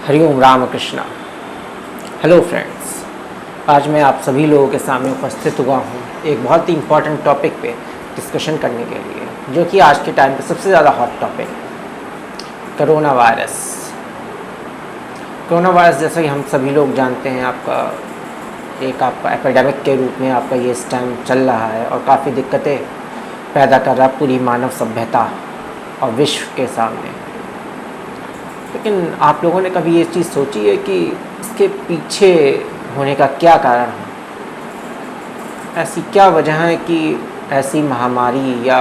Hariom Ramakrishna. Hello friends, आज मैं आप सभी लोगों के सामने उपस्थित हुआ हूँ एक बहुत ही इम्पॉर्टेंट टॉपिक पे डिस्कशन करने के लिए, जो कि आज के टाइम पे सबसे ज़्यादा हॉट टॉपिक है, कोरोना वायरस। कोरोना वायरस जैसा कि हम सभी लोग जानते हैं, आपका एपिडेमिक के रूप में आपका ये इस टाइम चल रहा है और काफ़ी दिक्कतें पैदा कर रहा है पूरी मानव सभ्यता और विश्व के सामने। लेकिन आप लोगों ने कभी ये चीज़ सोची है कि इसके पीछे होने का क्या कारण है? ऐसी क्या वजह है कि ऐसी महामारी या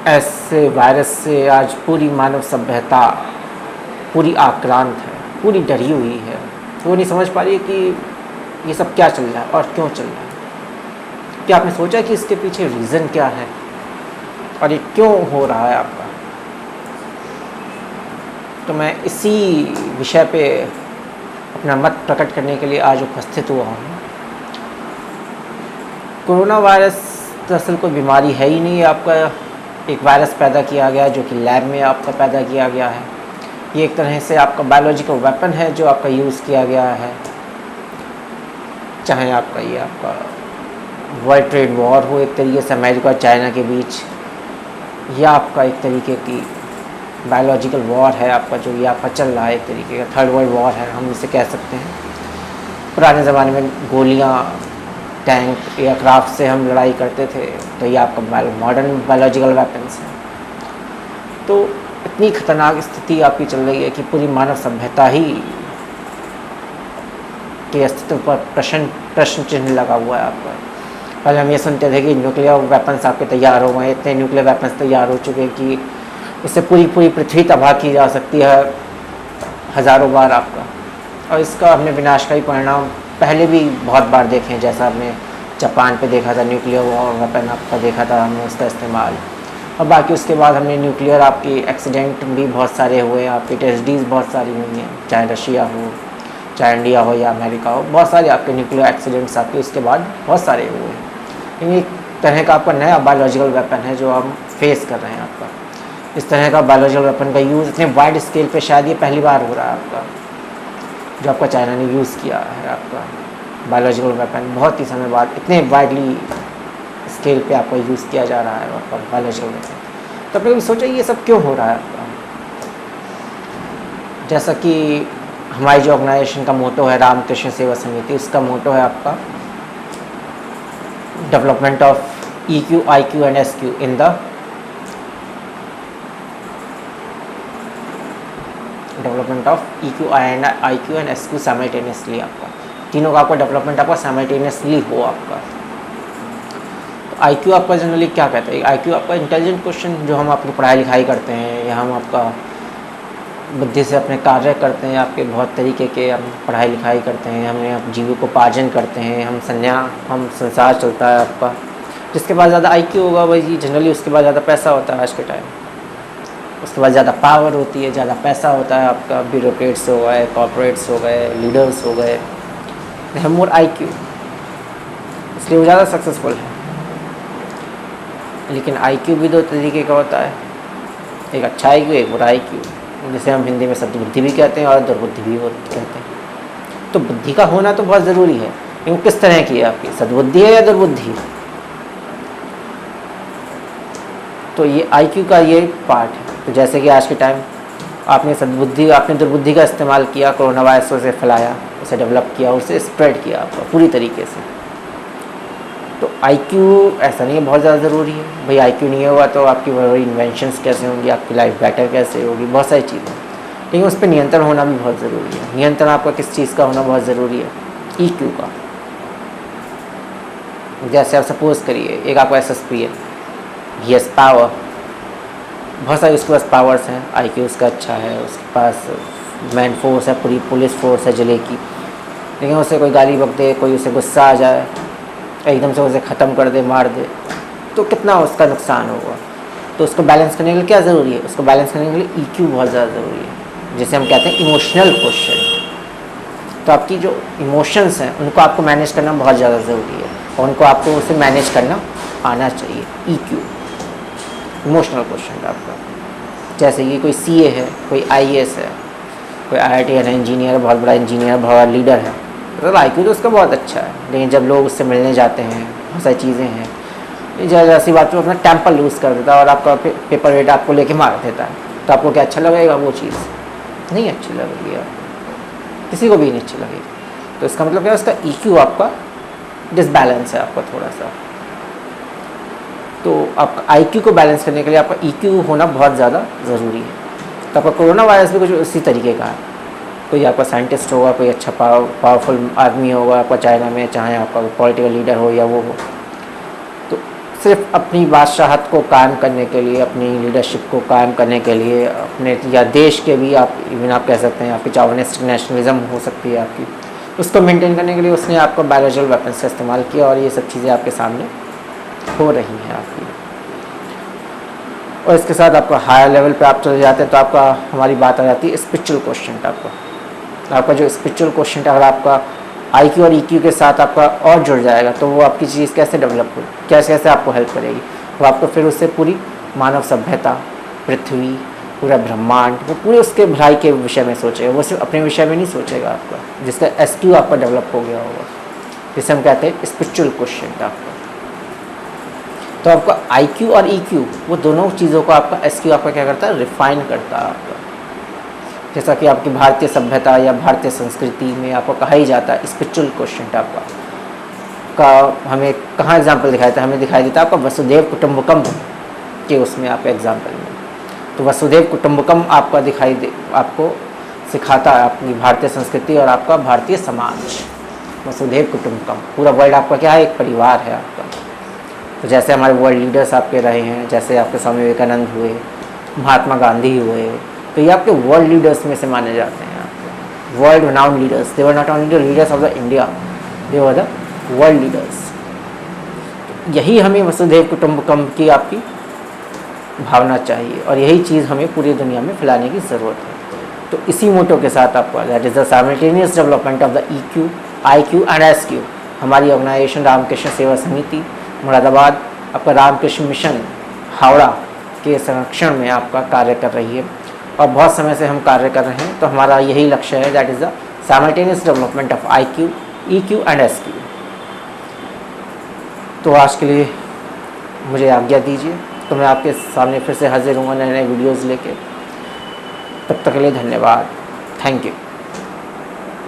ऐसे वायरस से आज पूरी मानव सभ्यता पूरी आक्रांत है, पूरी डरी हुई है। वो नहीं समझ पा रही है कि ये सब क्या चल रहा है और क्यों चल रहा है। क्या आपने सोचा कि इसके पीछे रीज़न क्या है और ये क्यों हो रहा है आपका? तो मैं इसी विषय पे अपना मत प्रकट करने के लिए आज उपस्थित हुआ हूँ। कोरोना वायरस दरअसल कोई बीमारी है ही नहीं, आपका एक वायरस पैदा किया गया जो कि लैब में आपका पैदा किया गया है। ये एक तरह से आपका बायोलॉजिकल वेपन है जो आपका यूज़ किया गया है। चाहे आपका वर्ल्ड ट्रेड वॉर हो एक तरीके से अमेरिका और चाइना के बीच, या आपका एक तरीके की बायोलॉजिकल वॉर है आपका, जो ये आपका चल रहा है, एक तरीके का थर्ड वर्ल्ड वॉर है, हम इसे कह सकते हैं। पुराने ज़माने में गोलियाँ, टैंक, एयरक्राफ्ट से हम लड़ाई करते थे, तो ये आपका मॉडर्न बायोलॉजिकल वेपन्स है। तो इतनी खतरनाक स्थिति आपकी चल रही है कि पूरी मानव सभ्यता ही के अस्तित्व पर प्रश्न चिन्ह लगा हुआ है आपका। पहले हम ये सुनते थे कि न्यूक्लियर वेपन्स आपके तैयार हो गए, इतने न्यूक्लियर वेपन्स तैयार हो चुके हैं कि इससे पूरी पृथ्वी तबाह की जा सकती है हज़ारों बार आपका। और इसका हमने विनाशकारी परिणाम पहले भी बहुत बार देखे हैं, जैसा हमने जापान पे देखा था, न्यूक्लियर वेपन आपका देखा था हमने उसका इस्तेमाल। और बाकी उसके बाद हमने न्यूक्लियर आपकी एक्सीडेंट भी बहुत सारे हुए, आपकी ट्रेजेडीज़ बहुत सारी हुई हैं, चाहे रशिया हो, चाहे इंडिया हो या अमेरिका हो, बहुत सारे आपके न्यूक्लियर एक्सीडेंट्स आपके उसके बाद बहुत सारे हुए हैं। लेकिन एक तरह का आपका नया बायोलॉजिकल वेपन है जो हम फेस कर रहे हैं आपका। इस तरह का बायोलॉजिकल वेपन का यूज़ इतने वाइड स्केल पे शायद ये पहली बार हो रहा है आपका, जो आपका चाइना ने यूज़ किया है आपका बायोलॉजिकल वेपन। बहुत ही समय बाद इतने वाइडली स्केल पे आपका यूज़ किया जा रहा है आपका बायोलॉजिकल वेपन। तो आपने कभी सोचा ये सब क्यों हो रहा है आपका? जैसा कि हमारी जो ऑर्गेनाइजेशन का मोटो है, रामकृष्ण सेवा समिति, उसका मोटो है आपका development of EQ, IQ and SQ in the development of EQ, IQ and SQ simultaneously. आपका तीनों का आपका डेवलपमेंट आपका साइमल्टेनियसली हो आपका। तो IQ आपका जनरली क्या कहते हैं? IQ आपका इंटेलिजेंट क्वेश्चन, जो हम अपनी पढ़ाई लिखाई करते हैं या हम आपका बुद्धि से अपने कार्य करते हैं, आपके बहुत तरीके के हम पढ़ाई लिखाई करते हैं, हमें जीविकोपार्जन करते हैं, हम संसार चलता है आपका। जिसके पास ज़्यादा IQ होगा वही जनरली उसके पास ज़्यादा पैसा होता है आज के टाइम, उसके बाद ज़्यादा पावर होती है, ज़्यादा पैसा होता है आपका। ब्यूरोक्रेट्स हो गए, कॉर्पोरेट्स हो गए, लीडर्स हो गए, दे हैव मोर IQ, इसलिए वो ज़्यादा सक्सेसफुल है। लेकिन IQ भी दो तरीके का होता है, एक अच्छा IQ, एक बुरा IQ, जिसे हम हिंदी में सद्बुद्धि भी कहते हैं और दुर्बुद्धि भी कहते हैं। तो बुद्धि का होना तो बहुत ज़रूरी है, लेकिन किस तरह की है आपकी, सद्बुद्धि है या दुर्बुद्धि? तो ये IQ का ये पार्ट है। तो जैसे कि आज के टाइम आपने दुर्बुद्धि का इस्तेमाल किया, कोरोना वायरस को उसे फैलाया, उसे डेवलप किया, उसे स्प्रेड किया आपका पूरी तरीके से। तो IQ ऐसा नहीं है बहुत ज़्यादा ज़रूरी है भाई। IQ नहीं होगा तो आपकी बड़ी इन्वेंशंस कैसे होंगी, आपकी लाइफ बेटर कैसे होगी, बहुत सारी चीज़ें। लेकिन उस पर नियंत्रण होना भी बहुत ज़रूरी है। नियंत्रण आपका किस चीज़ का होना बहुत ज़रूरी है? EQ का। जैसे आप सपोज़ करिए एक आपका SSP है, ही हैज़ पावर, बहुत सारे उसके पास पावर्स हैं, IQ उसका अच्छा है, उसके पास मैन फोर्स है, पूरी पुलिस फोर्स है जिले की। लेकिन उसे कोई गाली बक दे, कोई उसे गुस्सा आ जाए, एकदम से उसे ख़त्म कर दे, मार दे, तो कितना उसका नुकसान होगा। तो उसको बैलेंस करने के लिए क्या ज़रूरी है? उसको बैलेंस करने के लिए EQ बहुत ज़्यादा ज़रूरी है, जिसे हम कहते हैं इमोशनल क्वेश्चन। तो आपकी जो इमोशंस हैं उनको आपको मैनेज करना बहुत ज़्यादा ज़रूरी है, और उनको आपको उसे मैनेज करना आना चाहिए। EQ इमोशनल क्वेश्चन आपका। जैसे कि कोई CA है, कोई IAS है, कोई IITian है, इंजीनियर, बहुत बड़ा इंजीनियर, बहुत बड़ा लीडर है, मतलब IQ तो उसका बहुत अच्छा है, लेकिन जब लोग उससे मिलने जाते हैं, बहुत सारी चीज़ें हैं, ऐसी बात में अपना टेम्पर लूज़ कर देता है और आपका पेपर वेट आपको लेके मार देता है, तो आपको क्या अच्छा लगेगा? वो चीज़ नहीं अच्छी लगेगी, किसी को भी नहीं अच्छी लगेगी। तो इसका मतलब क्या है, उसका EQ आपका डिसबैलेंस है आपका थोड़ा सा। तो आपका IQ को बैलेंस करने के लिए आपका EQ होना बहुत ज़्यादा ज़रूरी है। तो आपका कोरोना वायरस भी कुछ उसी तरीके का है। कोई आपका साइंटिस्ट होगा, कोई अच्छा पावरफुल आदमी होगा आपका चाइना में, चाहे आपका पॉलिटिकल लीडर हो या वो हो, तो सिर्फ अपनी बादशाहत को कायम करने के लिए, अपनी लीडरशिप को कायम करने के लिए, अपने या देश के भी आप इवन आप कह सकते हैं आपकी चॉविनिस्टिक नेशनलिज्म हो सकती है आपकी, उसको मेंटेन करने के लिए उसने आपको बायोलॉजिकल वेपन्स का इस्तेमाल किया, और ये सब चीज़ें आपके सामने हो रही हैं आपकी। और इसके साथ आपका हायर लेवल पे आप चले जाते हैं तो आपका हमारी बात आ जाती है स्पिरिचुअल क्वेश्चन। आपका जो स्पिरिचुअल क्वेश्चन अगर आपका IQ और EQ के साथ आपका और जुड़ जाएगा तो वो आपकी चीज़ कैसे डेवलप हो, कैसे कैसे आपको हेल्प करेगी, वो आपको फिर उससे पूरी मानव सभ्यता, पृथ्वी, पूरा ब्रह्मांड, वो पूरे उसके भलाई के विषय में सोचेगा, वो सिर्फ अपने विषय में नहीं सोचेगा आपका, जिसका SQ आपका डेवलप हो गया होगा, जिसे हम कहते हैं स्पिरिचुअल क्वेश्चन आपका। तो आपका IQ और EQ वो दोनों चीज़ों को आपका SQ आपका क्या करता है, रिफाइन करता है आपका। जैसा कि आपकी भारतीय सभ्यता या भारतीय संस्कृति में आपको कहा ही जाता है स्पिरिचुअल क्वेश्चन आपका का हमें कहाँ एग्जाम्पल दिखाई देता है, हमें दिखाई देता है आपका वसुधैव कुटुम्बकम के उसमें आपका एग्जाम्पल में। तो वसुधैव कुटुम्बकम आपका आपको सिखाता है अपनी भारतीय संस्कृति और आपका भारतीय समाज। वसुधैव कुटुम्बकम, पूरा वर्ल्ड आपका क्या है, एक परिवार है आपका। तो जैसे हमारे वर्ल्ड लीडर्स आपके रहे हैं, जैसे आपके स्वामी विवेकानंद हुए, महात्मा गांधी हुए, तो ये आपके वर्ल्ड लीडर्स में से माने जाते हैं आपके, world renowned leaders. They were not only the leaders of the India, they were the world leaders. यही हमें वसुधैव कुटुम्बकम की आपकी भावना चाहिए और यही चीज़ हमें पूरी दुनिया में फैलाने की ज़रूरत है। तो इसी मोटो के साथ आपको that is the simultaneous development of the EQ, IQ and SQ। हमारी ऑर्गेनाइजेशन रामकृष्ण सेवा समिति मुरादाबाद आपका रामकृष्ण मिशन हावड़ा के संरक्षण में आपका कार्य कर रही है और बहुत समय से हम कार्य कर रहे हैं। तो हमारा यही लक्ष्य है, that is the simultaneous development of IQ, EQ and SQ। तो आज के लिए मुझे आज्ञा दीजिए, तो मैं आपके सामने फिर से हाजिर हूँगा नए नए वीडियोज़ लेके। तब तक के लिए धन्यवाद, थैंक यू।